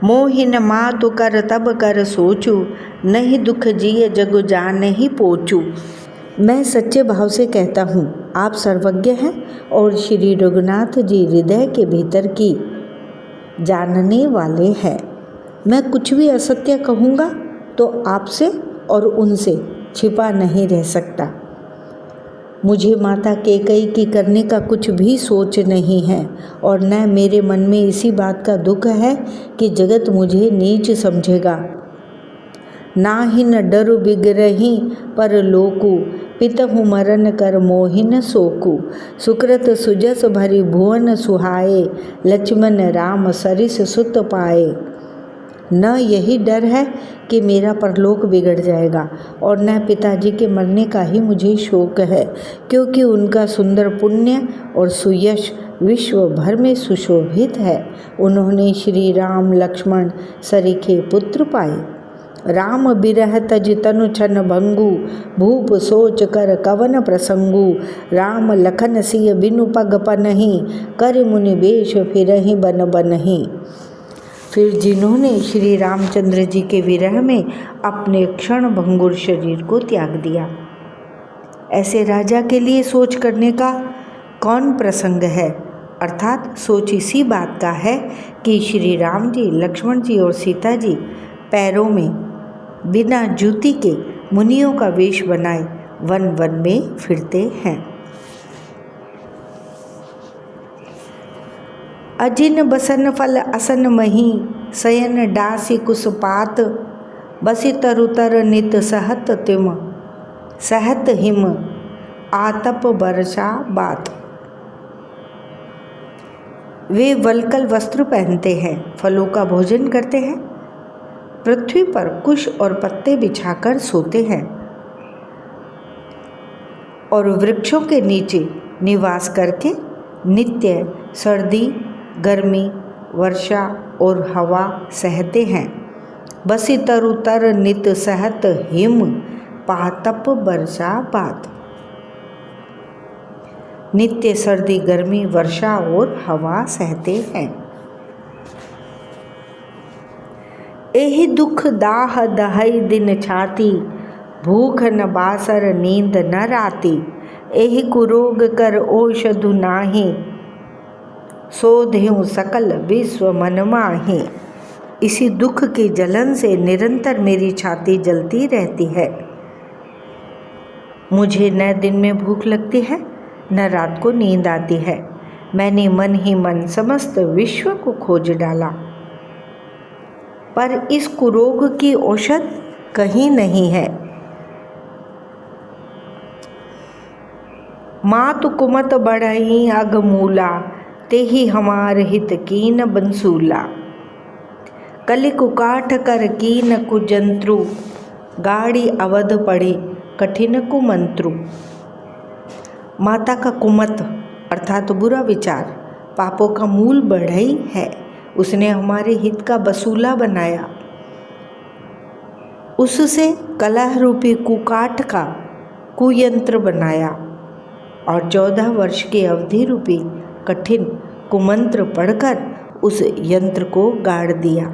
मोहिन मातु कर तब कर सोचू, नहीं दुख जिय जगु जान ही पोचू। मैं सच्चे भाव से कहता हूँ, आप सर्वज्ञ हैं और श्री रघुनाथ जी हृदय के भीतर की जानने वाले हैं। मैं कुछ भी असत्य कहूँगा तो आपसे और उनसे छिपा नहीं रह सकता। मुझे माता कैकेयी की करने का कुछ भी सोच नहीं है और न मेरे मन में इसी बात का दुख है कि जगत मुझे नीच समझेगा। ना ही न डरु बिगरही पर लोकु, पितहु मरन कर मोहिन सोकु। सुकृत सुजस भरी भुवन सुहाए, लक्ष्मण राम सरिस सुत पाए। न यही डर है कि मेरा परलोक बिगड़ जाएगा और न पिताजी के मरने का ही मुझे शोक है, क्योंकि उनका सुंदर पुण्य और सुयश विश्व भर में सुशोभित है। उन्होंने श्री राम लक्ष्मण सरीखे पुत्र पाए। राम बिरह तज तनु छन भंगु, भूप सोच कर कवन प्रसंगु। राम लखन सिय बिनु पग पनहि, कर मुनि बेश फिरहि बन बनहि। फिर जिन्होंने श्री रामचंद्र जी के विरह में अपने क्षण भंगुर शरीर को त्याग दिया, ऐसे राजा के लिए सोच करने का कौन प्रसंग है, अर्थात सोच इसी बात का है कि श्री राम जी, लक्ष्मण जी और सीता जी पैरों में बिना जूती के मुनियों का वेश बनाए वन वन में फिरते हैं। अजिन बसन फल असन मही, सयन डासी कुसपात, बसी तरुतर नित सहत तिम, सहत हिम आतप बरसा बात। वे वल्कल वस्त्र पहनते हैं, फलों का भोजन करते हैं, पृथ्वी पर कुश और पत्ते बिछाकर सोते हैं और वृक्षों के नीचे निवास करके नित्य सर्दी, गर्मी, वर्षा और हवा सहते हैं। बसी तरुतर नित सहत हिम, पातप वर्षा बात। नित्य सर्दी, गर्मी, वर्षा और हवा सहते हैं। एहि दुख दाह दहई दिन छाती, भूख न बासर नींद न राती। एहि कुरोग कर औषधु नाही, सोध्यु सकल विश्व मन माही। इसी दुख की जलन से निरंतर मेरी छाती जलती रहती है। मुझे न दिन में भूख लगती है, न रात को नींद आती है। मैंने मन ही मन समस्त विश्व को खोज डाला, पर इस कुरोग की औषध कहीं नहीं है। मातु कुमत बढ़ई अगमूला, तेहि हमार हित कीन बंसूला। कलिक काठ कर कीन कुजंत्रु, गाड़ी अवध पड़े कठिन कुमंत्रु। माता का कुमत अर्थात बुरा विचार पापों का मूल बढ़ई है। उसने हमारे हित का बसूला बनाया, उससे कलह रूपी कुकाठ का कुयंत्र बनाया और 14 वर्ष की अवधि रूपी कठिन कुमंत्र पढ़कर उस यंत्र को गाड़ दिया।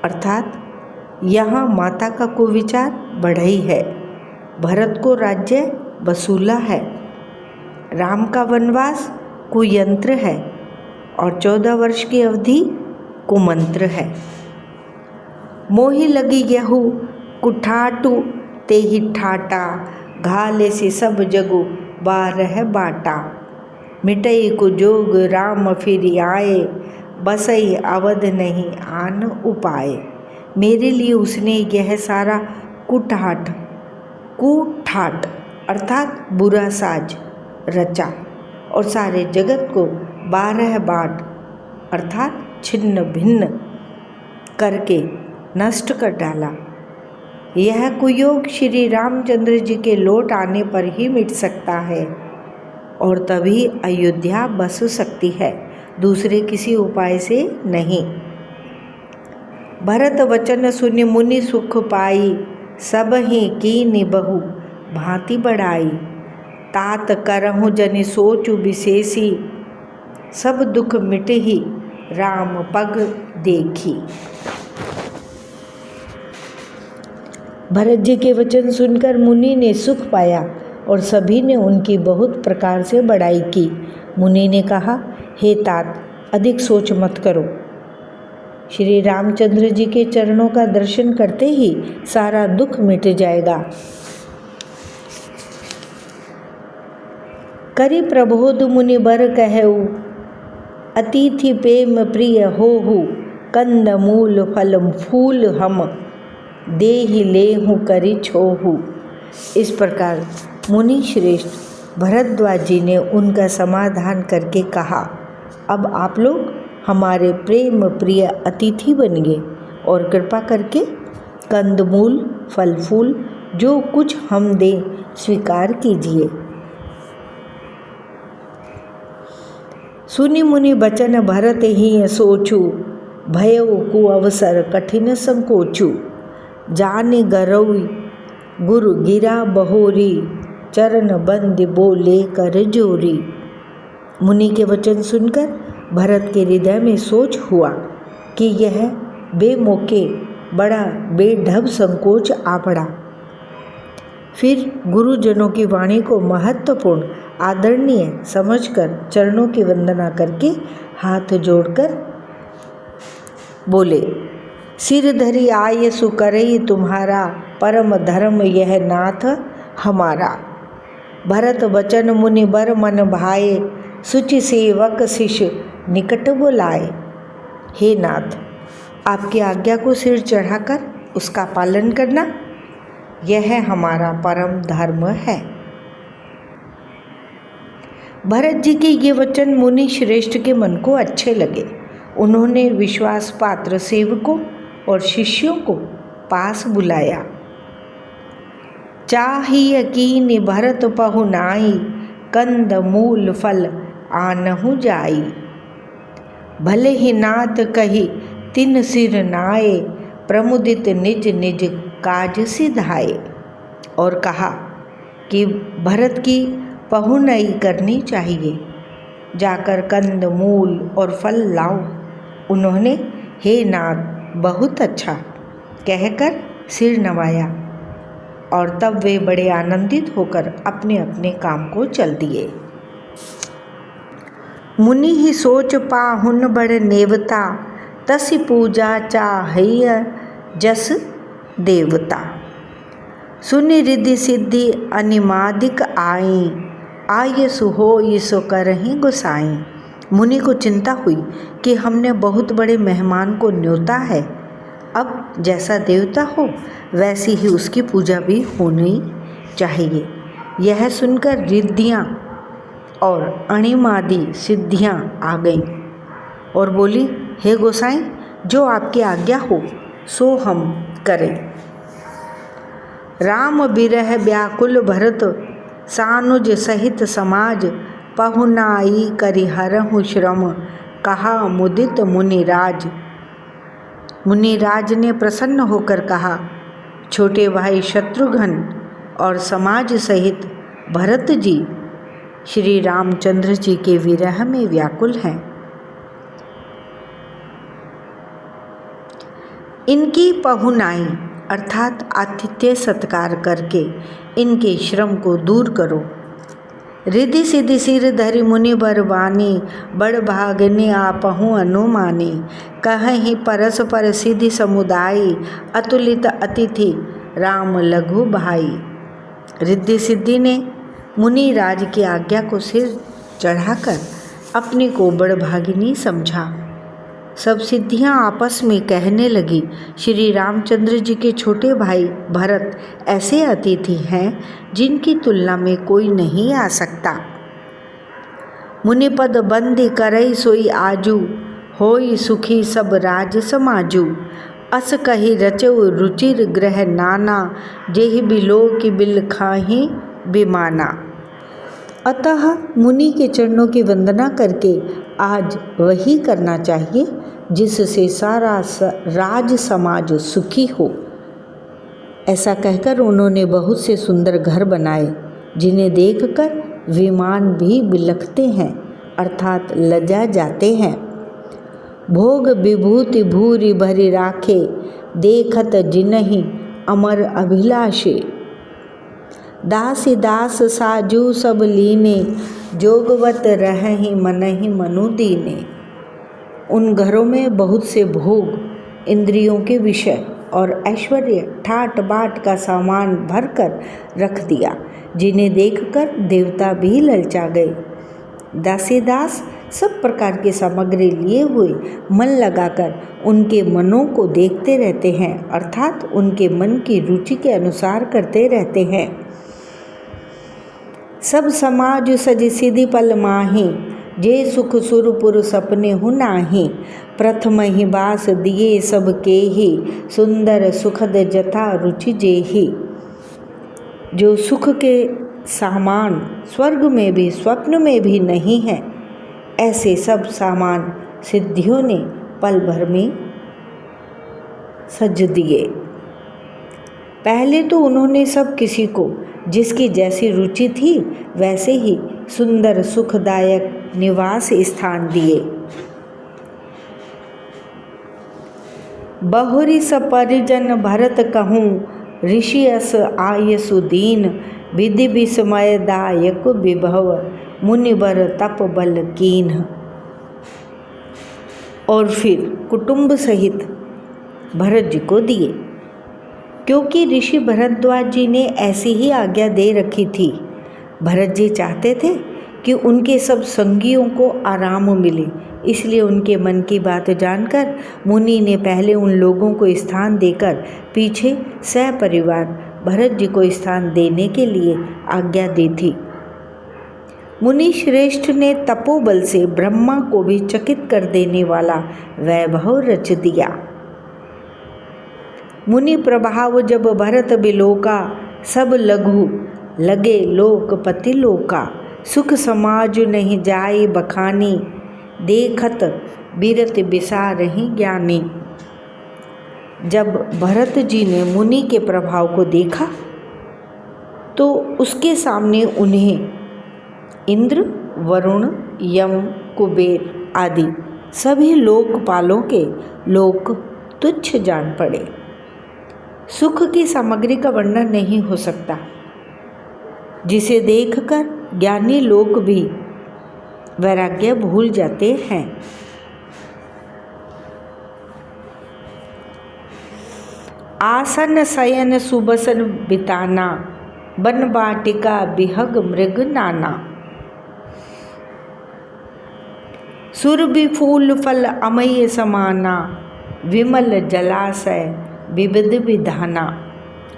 अर्थात यहाँ माता का कुविचार बढ़ई है, भरत को राज्य बसूला है, राम का वनवास कुयंत्र है और 14 वर्ष की अवधि कुमंत्र है। मोहि लगी यहु कुठाटू, तेहि ठाटा, घाले से सब जगु बारह बाटा। मिटई कुजोग राम फिर आए, बसई अवध नहीं आन उपाय। मेरे लिए उसने यह सारा कुठाट अर्थात बुरा साज रचा और सारे जगत को 12 बाट अर्थात छिन्न भिन्न करके नष्ट कर डाला। यह कुयोग श्री रामचंद्र जी के लौट आने पर ही मिट सकता है और तभी अयोध्या बस सकती है, दूसरे किसी उपाय से नहीं। भरत वचन सुनि मुनि सुख पाई, सब ही कीनि बहु भांति बढ़ाई। तात करहु जनि सोचु विशेषी, सब दुख मिटहि राम पग देखी। भरत जी के वचन सुनकर मुनि ने सुख पाया और सभी ने उनकी बहुत प्रकार से बड़ाई की। मुनि ने कहा, हे तात, अधिक सोच मत करो, श्री रामचंद्र जी के चरणों का दर्शन करते ही सारा दुख मिट जाएगा। करि प्रबोध मुनि बर कहऊ, अतिथि प्रेम प्रिय होहु। कंद मूल फल फूल हम, देहि लेहु करि छोहु। इस प्रकार मुनि श्रेष्ठ भरद्वाज जी ने उनका समाधान करके कहा, अब आप लोग हमारे प्रेम प्रिय अतिथि बनिए और कृपा करके कंदमूल फल फूल जो कुछ हम दें स्वीकार कीजिए। सुनि मुनि बचन भरत ही सोचू, भयउ कु अवसर कठिन संकोचू। जाने गरौई गुरु गिरा बहोरी, चरण बंद बोले कर जोरी। मुनि के वचन सुनकर भरत के हृदय में सोच हुआ कि यह बेमौके बड़ा बेढब संकोच आ पड़ा। फिर गुरुजनों की वाणी को महत्वपूर्ण आदरणीय समझकर चरणों की वंदना करके हाथ जोड़कर बोले, सिर धरी आय सुकरई तुम्हारा, परम धर्म यह नाथ हमारा। भरत वचन मुनि बर मन भाए, सुचि सेवक शिष्य निकट बुलाए। हे नाथ, आपकी आज्ञा को सिर चढ़ाकर उसका पालन करना, यह हमारा परम धर्म है। भरत जी के ये वचन मुनि श्रेष्ठ के मन को अच्छे लगे। उन्होंने विश्वास पात्र सेवकों और शिष्यों को पास बुलाया। चाहिए कीनि भरत पहुनाई, कंद मूल फल आनहु जाई। भले ही नाथ कही तिन सिर नाए, प्रमुदित निज निज काज सिधाए। और कहा कि भरत की पहुनई करनी चाहिए, जाकर कंद मूल और फल लाओ। उन्होंने हे नाथ बहुत अच्छा कहकर सिर नवाया और तब वे बड़े आनंदित होकर अपने अपने काम को चल दिए। मुनि ही सोच पाहुन बड़ नेवता, तसि पूजा चाहिए जस देवता। सुनि रिद्धि सिद्धि अनिमादिक आई, आय सुहोई सो करहि गुसाई। मुनि को चिंता हुई कि हमने बहुत बड़े मेहमान को न्योता है, अब जैसा देवता हो वैसी ही उसकी पूजा भी होनी चाहिए। यह सुनकर रिद्धियाँ और अणिमादि सिद्धियाँ आ गईं और बोली, हे गोसाई, जो आपकी आज्ञा हो सो हम करें। राम बिरह व्याकुल भरत, सानुज सहित समाज, पहुनाई करिहरहु श्रम, कहा मुदित मुनिराज। मुनिराज ने प्रसन्न होकर कहा, छोटे भाई शत्रुघ्न और समाज सहित भरत जी श्री रामचंद्र जी के विरह में व्याकुल हैं। इनकी पहुनाई अर्थात आतिथ्य सत्कार करके इनके श्रम को दूर करो। रिद्धि सिद्धि सिर धरि मुनि बरवानी, बड़ भागने आपहु अनुमानी। कहीं परस्पर सिद्धि समुदायी, अतुलित अतिथि राम लघु भाई। रिद्धि सिद्धि ने मुनि राज की आज्ञा को सिर चढ़ाकर अपने को बड़भागिनी समझा। सब सिद्धियां आपस में कहने लगी, श्री रामचंद्र जी के छोटे भाई भरत ऐसे अतिथि हैं जिनकी तुलना में कोई नहीं आ सकता। मुनिपद बंदी करई सोई आजू, होई सुखी सब राज समाजू। अस कही रचउ रुचिर ग्रह नाना, जेहि बिलो की बिल खाही बिमाना। अतः मुनि के चरणों की वंदना करके आज वही करना चाहिए जिससे सारा राज समाज सुखी हो। ऐसा कहकर उन्होंने बहुत से सुंदर घर बनाए, जिन्हें देखकर विमान भी बिलखते हैं अर्थात लजा जाते हैं। भोग विभूति भूरि भरि राखे, देखत जिनहि अमर अभिलाषे। दासी दास साजू सब लीने, जोगवत रहहि मनहि मनु दीने। उन घरों में बहुत से भोग, इंद्रियों के विषय और ऐश्वर्य ठाट बाट का सामान भरकर रख दिया, जिन्हें देखकर देवता भी ललचा गए। दासी दास सब प्रकार की सामग्री लिए हुए मन लगाकर उनके मनों को देखते रहते हैं अर्थात उनके मन की रुचि के अनुसार करते रहते हैं। सब समाज सज सिधि पल माही, जे सुख सुरपुर सपने हु नाही। प्रथम ही बास दिए सबके ही, सुंदर सुखद जथा रुचि जेहि। जो सुख के सामान स्वर्ग में भी स्वप्न में भी नहीं है, ऐसे सब सामान सिद्धियों ने पल भर में सज दिए। पहले तो उन्होंने सब किसी को जिसकी जैसी रुचि थी वैसे ही सुंदर सुखदायक निवास स्थान दिए। बहुरी सपरिजन भरत कहूँ, ऋषि अस आय सुदीन, विधि विस्मयदायक विभव, मुनिवर तप बल कीन्ह। और फिर कुटुंब सहित भरत जी को दिए, क्योंकि ऋषि भरद्वाज जी ने ऐसी ही आज्ञा दे रखी थी। भरत जी चाहते थे कि उनके सब संगियों को आराम मिले, इसलिए उनके मन की बात जानकर मुनि ने पहले उन लोगों को स्थान देकर पीछे सपरिवार भरत जी को स्थान देने के लिए आज्ञा दी थी। मुनि श्रेष्ठ ने तपोबल से ब्रह्मा को भी चकित कर देने वाला वैभव रच दिया। मुनि प्रभाव जब भरत बिलोका, सब लघु लगे लोकपति लोका, सुख समाज नहीं जाए बखानी, देखत बिरत बिसारहि ज्ञानी। जब भरत जी ने मुनि के प्रभाव को देखा तो उसके सामने उन्हें इंद्र, वरुण, यम, कुबेर आदि सभी लोकपालों के लोक तुच्छ जान पड़े। सुख की सामग्री का वर्णन नहीं हो सकता, जिसे देखकर ज्ञानी लोग भी वैराग्य भूल जाते हैं। आसन शयन सुबसन बिताना, बन बाटिका बिहग मृग नाना। सुरभि फूल फल अमय समाना, विमल जलाशय विविध विधाना।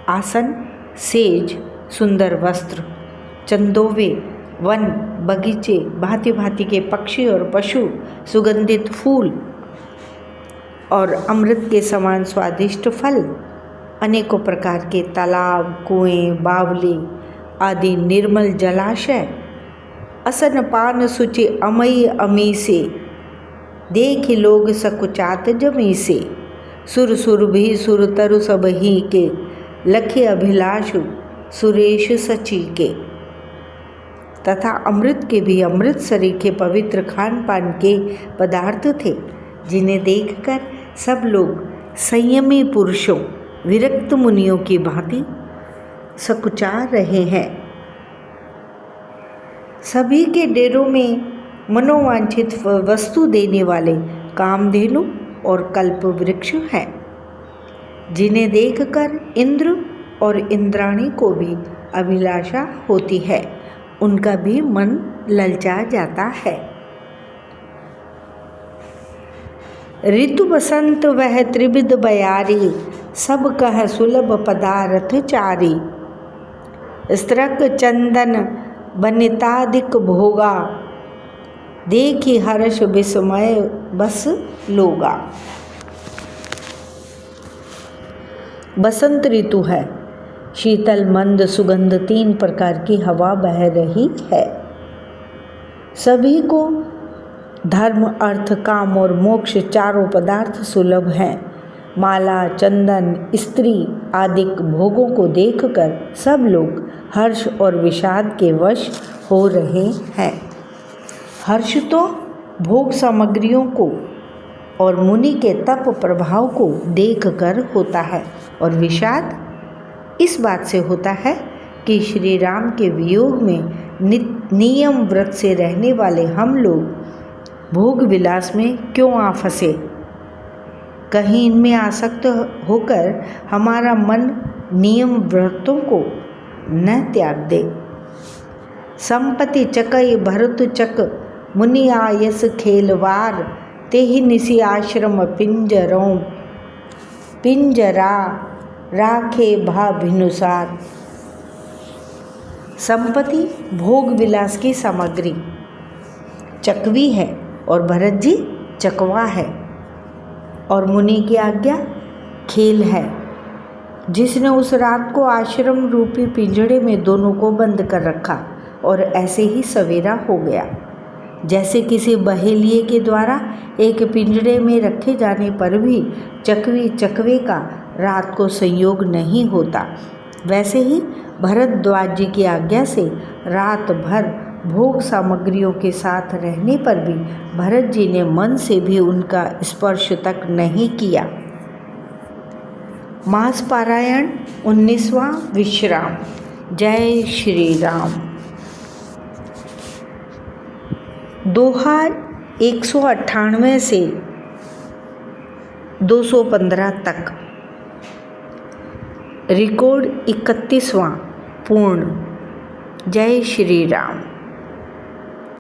आसन, सेज, सुंदर वस्त्र, चंदोवे, वन, बगीचे, भांति भांति के पक्षी और पशु, सुगंधित फूल और अमृत के समान स्वादिष्ट फल, अनेकों प्रकार के तालाब, कुएं, बावली आदि निर्मल जलाशय, असन पान सुचि अमय अमी से, देख लोग सकुचात जमी से। सुर सुर भी सुर तरु सब ही के, लखे अभिलाषु सुरेश सची के। तथा अमृत के भी अमृत सरीखे पवित्र खान पान के पदार्थ थे, जिन्हें देखकर सब लोग संयमी पुरुषों, विरक्त मुनियों की भांति सकुचा रहे हैं। सभी के डेरों में मनोवांछित वस्तु देने वाले कामधेनु और कल्प वृक्ष हैं, जिन्हें देखकर इंद्र और इंद्राणी को भी अभिलाषा होती है, उनका भी मन ललचा जाता है। ऋतु बसंत वह त्रिविध बयारी, सब कह सुलभ पदार्थ चारी। स्त्रक चंदन बनितादिक भोगा, देखी हर्ष विस्मय बस लोगा। बसंत ऋतु है, शीतल मंद सुगंध 3 प्रकार की हवा बह रही है। सभी को धर्म, अर्थ, काम और मोक्ष चारों पदार्थ सुलभ हैं। माला, चंदन, स्त्री आदि भोगों को देखकर सब लोग हर्ष और विषाद के वश हो रहे हैं। हर्ष तो भोग सामग्रियों को और मुनि के तप प्रभाव को देखकर होता है, और विषाद इस बात से होता है कि श्री राम के वियोग में नियम व्रत से रहने वाले हम लोग भोग विलास में क्यों आ फंसे। कहीं इनमें आसक्त होकर हमारा मन नियम व्रतों को न त्याग दे। संपत्ति चकई भरत चक, मुनि आयस खेलवार, तेहि निसी आश्रम पिंजरों, पिंजरा राखे भा भिनुसार। संपत्ति भोग विलास की सामग्री चकवी है और भरत जी चकवा है, और मुनि की आज्ञा खेल है, जिसने उस रात को आश्रम रूपी पिंजड़े में दोनों को बंद कर रखा और ऐसे ही सवेरा हो गया। जैसे किसी बहेलिए के द्वारा एक पिंजड़े में रखे जाने पर भी चकवी चकवे का रात को संयोग नहीं होता, वैसे ही भरद्वाज जी की आज्ञा से रात भर भोग सामग्रियों के साथ रहने पर भी भरत जी ने मन से भी उनका स्पर्श तक नहीं किया। मास पारायण 19वां विश्राम। जय श्री राम। दोहा 198 से 215 तक। रिकॉर्ड 31वां पूर्ण। जय श्री राम।